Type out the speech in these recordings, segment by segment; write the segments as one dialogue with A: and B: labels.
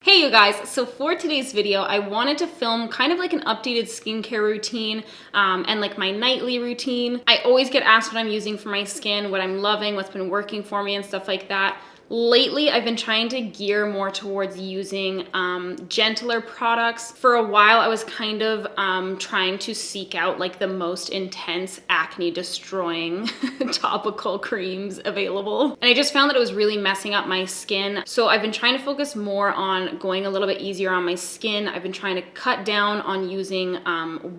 A: Hey you guys, so for today's video, I wanted to film kind of like an updated skincare routine and like my nightly routine. I always get asked what I'm using for my skin, what I'm loving, what's been working for me and stuff like that. Lately, I've been trying to gear more towards using gentler products. For a while, I was kind of trying to seek out like the most intense acne destroying topical creams available. And I just found that it was really messing up my skin. So I've been trying to focus more on going a little bit easier on my skin. I've been trying to cut down on using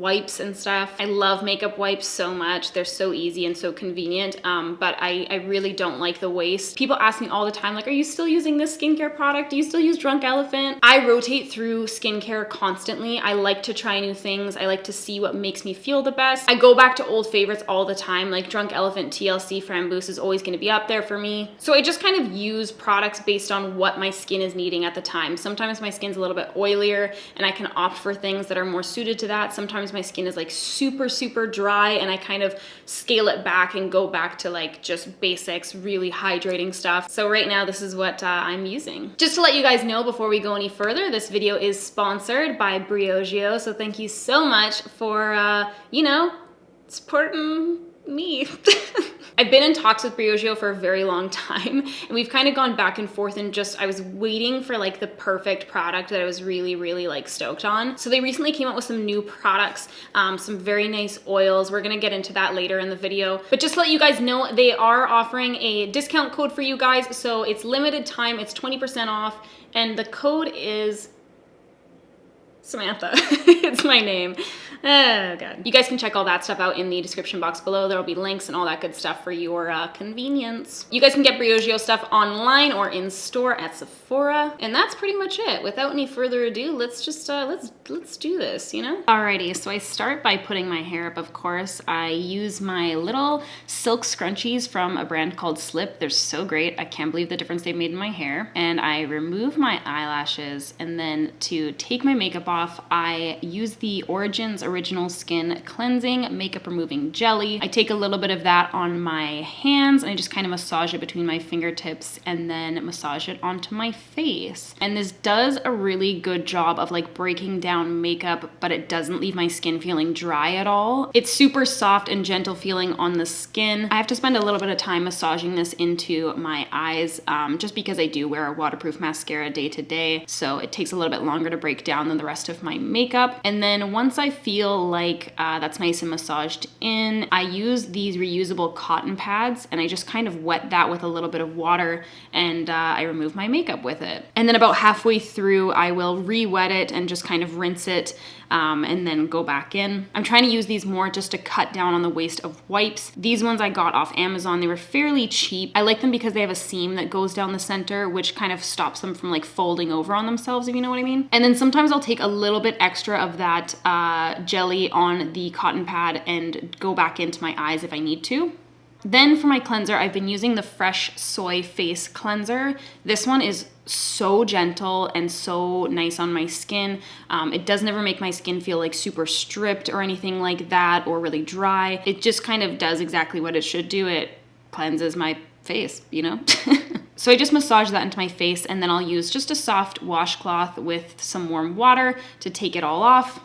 A: wipes and stuff. I love makeup wipes so much. They're so easy and so convenient, but I really don't like the waste. People ask me all the time, like, are you still using this skincare product? Do you still use Drunk Elephant? I rotate through skincare constantly. I like to try new things. I like to see what makes me feel the best. I go back to old favorites all the time, like Drunk Elephant TLC Framboos is always gonna be up there for me. So I just kind of use products based on what my skin is needing at the time. Sometimes my skin's a little bit oilier and I can opt for things that are more suited to that. Sometimes my skin is like super dry and I kind of scale it back and go back to like just basics, really hydrating stuff. So right now this is what I'm using. Just to let you guys know before we go any further, this video is sponsored by Briogeo. So thank you so much for, you know, supporting me. I've been in talks with Briogeo for a very long time and we've kind of gone back and forth and I was waiting for like the perfect product that I was really like stoked on. So they recently came out with some new products, some very nice oils. We're gonna get into that later in the video. But just to let you guys know, they are offering a discount code for you guys. So it's limited time, it's 20% off and the code is Samantha. It's my name. Oh god. You guys can check all that stuff out in the description box below. There'll be links and all that good stuff for your convenience. You guys can get Briogeo stuff online or in store at Sephora. And that's pretty much it. Without any further ado, let's just let's do this, you know? Alrighty, so I start by putting my hair up, of course. I use my little silk scrunchies from a brand called Slip. They're so great. I can't believe the difference they've made in my hair. And I remove my eyelashes, and then to take my makeup off, I use the Origins Original Skin Cleansing Makeup Removing Jelly. I take a little bit of that on my hands and I just kind of massage it between my fingertips and then massage it onto my face. And this does a really good job of like breaking down makeup, but it doesn't leave my skin feeling dry at all. It's super soft and gentle feeling on the skin. I have to spend a little bit of time massaging this into my eyes just because I do wear a waterproof mascara day to day. So it takes a little bit longer to break down than the rest of my makeup. And then once I feel like that's nice and massaged in, I use these reusable cotton pads and I just kind of wet that with a little bit of water and I remove my makeup with it. And then about halfway through, I will re-wet it and just kind of rinse it and then go back in. I'm trying to use these more just to cut down on the waste of wipes. These ones I got off Amazon. They were fairly cheap. I like them because they have a seam that goes down the center, which kind of stops them from like folding over on themselves, if you know what I mean. And then sometimes I'll take a little bit extra of that jelly on the cotton pad and go back into my eyes if I need to. Then for my cleanser, I've been using the Fresh Soy Face Cleanser. This one is so gentle and so nice on my skin. It does never make my skin feel like super stripped or anything like that or really dry. It just kind of does exactly what it should do. It cleanses my face, you know? So I just massage that into my face and then I'll use just a soft washcloth with some warm water to take it all off.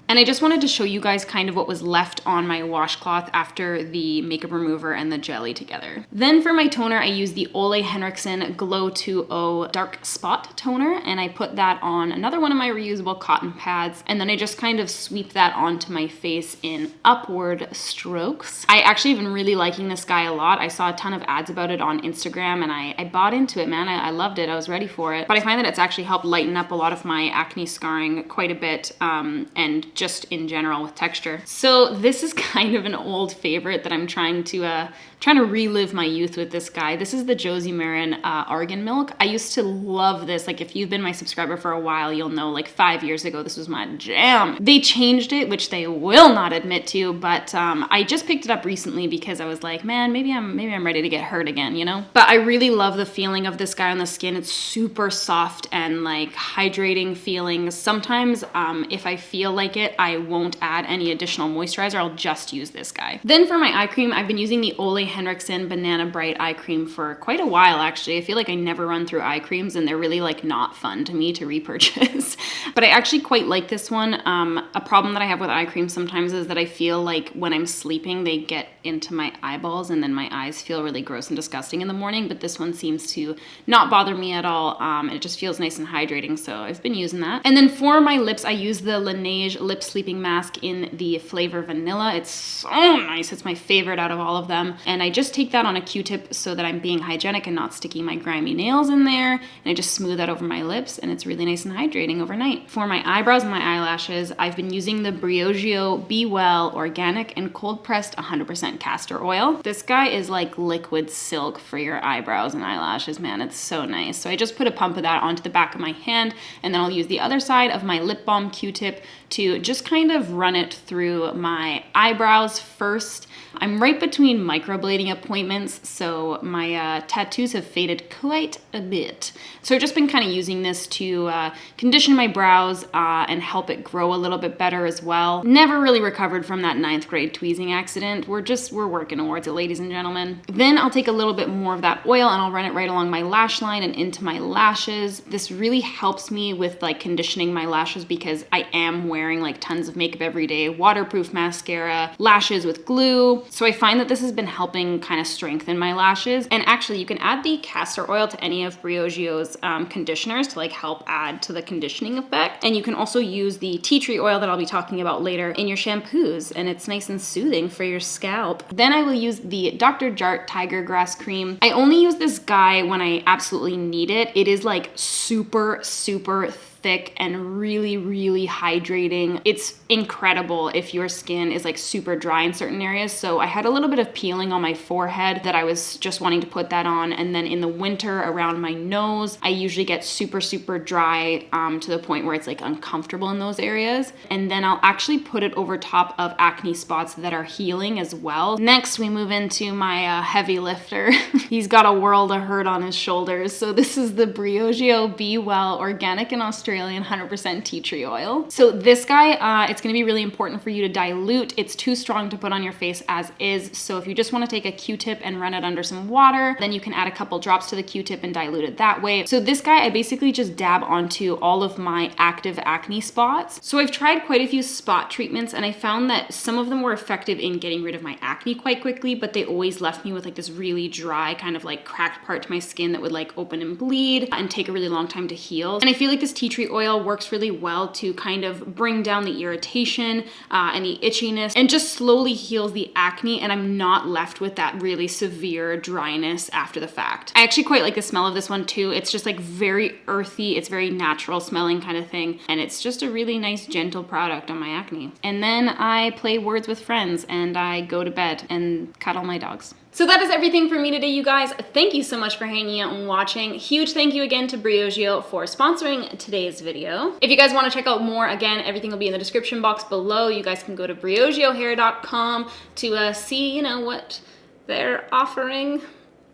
A: And I just wanted to show you guys kind of what was left on my washcloth after the makeup remover and the jelly together. Then for my toner, I use the Ole Henriksen Glow 2.0 Dark Spot Toner, and I put that on another one of my reusable cotton pads, and then I just kind of sweep that onto my face in upward strokes. I actually have been really liking this guy a lot. I saw a ton of ads about it on Instagram, and I bought into it, man. I loved it. I was ready for it. But I find that it's actually helped lighten up a lot of my acne scarring quite a bit, and just in general with texture. So this is kind of an old favorite that I'm trying to relive my youth with this guy. This is the Josie Maran Aragon Milk. I used to love this. Like if you've been my subscriber for a while, you'll know like 5 years ago, this was my jam. They changed it, which they will not admit to, but I just picked it up recently because I was like, man, maybe I'm ready to get hurt again, you know? But I really love the feeling of this guy on the skin. It's super soft and like hydrating feeling. Sometimes if I feel like it, I won't add any additional moisturizer. I'll just use this guy. Then for my eye cream, I've been using the Ole Henriksen Banana Bright eye cream for quite a while, actually. I feel like I never run through eye creams, and they're really like not fun to me to repurchase. But I actually quite like this one. A problem that I have with eye cream sometimes is that I feel like when I'm sleeping, they get into my eyeballs, and then my eyes feel really gross and disgusting in the morning. But this one seems to not bother me at all. And it just feels nice and hydrating, so I've been using that. And then for my lips, I use the Laneige Lip Sleeping Mask in the flavor vanilla. It's so nice. It's my favorite out of all of them. And I just take that on a Q-tip so that I'm being hygienic and not sticking my grimy nails in there. And I just smooth that over my lips, and it's really nice and hydrating overnight. For my eyebrows and my eyelashes, I've been using the Briogeo Be Well Organic and Cold Pressed 100% Castor Oil. This guy is like liquid silk for your eyebrows and eyelashes, man. It's so nice. So I just put a pump of that onto the back of my hand, and then I'll use the other side of my lip balm Q-tip to just kind of run it through my eyebrows first. I'm right between microblading appointments, so my tattoos have faded quite a bit. So I've just been kind of using this to condition my brows and help it grow a little bit better as well. Never really recovered from that 9th grade tweezing accident. We're working towards it, ladies and gentlemen. Then I'll take a little bit more of that oil and I'll run it right along my lash line and into my lashes. This really helps me with like conditioning my lashes because I am wearing like tons of makeup every day, waterproof mascara, lashes with glue. So I find that this has been helping kind of strengthen my lashes. And actually you can add the castor oil to any of Briogeo's conditioners to like help add to the conditioning effect. And you can also use the tea tree oil that I'll be talking about later in your shampoos, and it's nice and soothing for your scalp. Then I will use the Dr. Jart Tiger Grass Cream. I only use this guy when I absolutely need it. It is like super, super thick and really, really hydrating. It's incredible if your skin is like super dry in certain areas. So I had a little bit of peeling on my forehead that I was just wanting to put that on. And then in the winter around my nose, I usually get super, super dry to the point where it's like uncomfortable in those areas. And then I'll actually put it over top of acne spots that are healing as well. Next, we move into my heavy lifter. He's got a world of hurt on his shoulders. So this is the Briogeo Be Well Organic and Australian 100% tea tree oil. So this guy, it's gonna be really important for you to dilute. It's too strong to put on your face as is. So if you just wanna take a Q-tip and run it under some water, then you can add a couple drops to the Q-tip and dilute it that way. So this guy, I basically just dab onto all of my active acne spots. So I've tried quite a few spot treatments, and I found that some of them were effective in getting rid of my acne quite quickly, but they always left me with like this really dry kind of like cracked part to my skin that would like open and bleed and take a really long time to heal. And I feel like this tea tree oil works really well to kind of bring down the irritation and the itchiness and just slowly heals the acne, and I'm not left with that really severe dryness after the fact. I actually quite like the smell of this one too. It's just like very earthy, it's very natural smelling kind of thing, and it's just a really nice gentle product on my acne. And then I play words with friends and I go to bed and cuddle my dogs. So that is everything for me today, you guys. Thank you so much for hanging out and watching. Huge thank you again to Briogeo for sponsoring today's video. If you guys want to check out more, again, everything will be in the description box below. You guys can go to briogeohair.com to see, you know, what they're offering,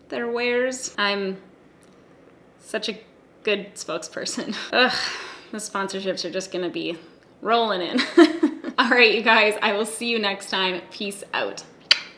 A: their wares. I'm such a good spokesperson. Ugh, the sponsorships are just gonna be rolling in. All right, you guys, I will see you next time. Peace out.